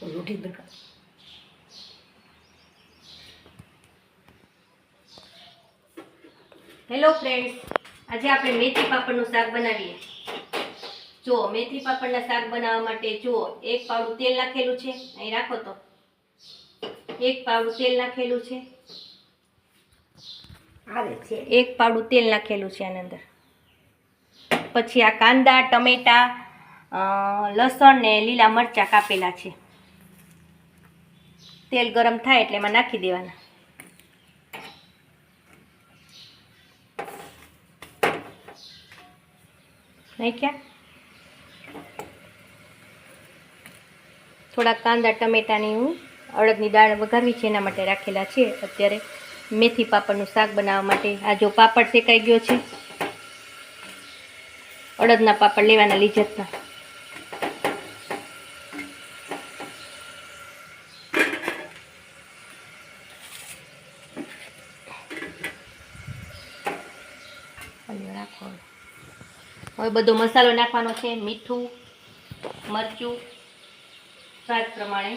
રોટી દરકાર hello friends, આજે આપણે મેથી પાપડનું શાક બનાવીએ। જો મેથી પાપડના શાક બનાવવા માટે જો એક પાવડું તેલ નાખેલું છે, અહીં રાખો તો એક પાવડું તેલ નાખેલું છે, આવે છે એક પાવડું તેલ નાખેલું છે આની અંદર। પછી આ કાંદા, ટમેટા, લસણ ને લીલા મરચાં કાપેલા છે। તેલ ગરમ થાય એટલે એમાં નાખી દેવાના। નાખ્યા। થોડા કાંદા ટમેટાની હું અડદની દાળ વઘારવી છે એના માટે રાખેલા છે અત્યારે મેથી પાપડનું શાક બનાવવા માટે। આ જો પાપડ શેકાઈ ગયો છે, અડદના પાપડ લેવાના લીજતના। હવે બધો મસાલો નાખવાનો છે, મીઠું, મરચું સ્વાદ પ્રમાણે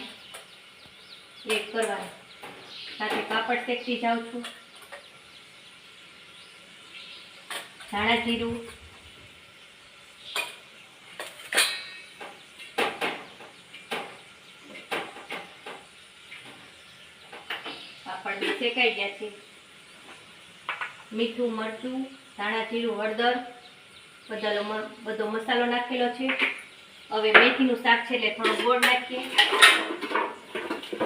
એડ કરવાનું। સાથે પાપડ શેકતી જાઉં છું, ધાણા જીરું, પાપડ બી શેકાઈ ગયા છે। મીઠું, મરચું, ધાણા જીરું, હળદર બધો મસાલો નાખેલો છે। હવે મેથીનું શાક છે એટલે થોડો ગોળ નાખીએ।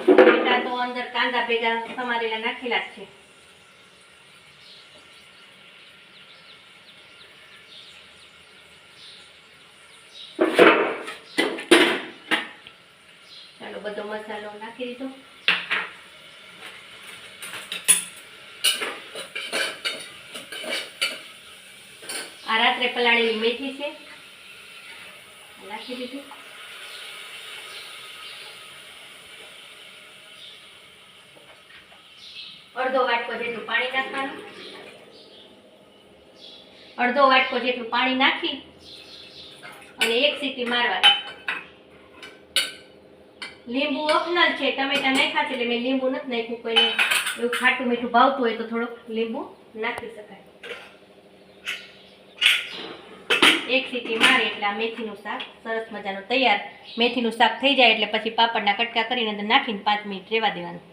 ટમેટા તો અંદર કાંદા ભેગા સમારેલા નાખેલા જ છે। ચાલો બધો મસાલો નાખી દીધો। આ રાત્રે પલાળેલી મેથી છે, નાખી દીધું। અડધો વાટકો જેટલું પાણી નાખવાનું। અડધો વાટકો જેટલું પાણી નાખી અને એક સીટી મારવાની। લીંબુ ઓપ્શનલ છે, ટમેટા નાખ્યા છે એટલે મેં લીંબુ નથી નાખ્યું। કોઈને એવું ખાટું મીઠું ભાવતું હોય તો થોડુંક લીંબુ નાખી શકાય। એક સીટી મારે એટલે આ મેથીનું શાક સરસ મજાનું તૈયાર। મેથીનું શાક થઈ જાય એટલે પછી પાપડના કટકા કરીને અંદર નાખીને 5 મિનિટ રહેવા દેવાનું।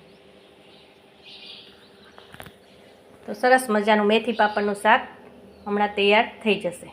તો સરસ મજાનું મેથી પાપડનું શાક હમણાં તૈયાર થઈ જશે।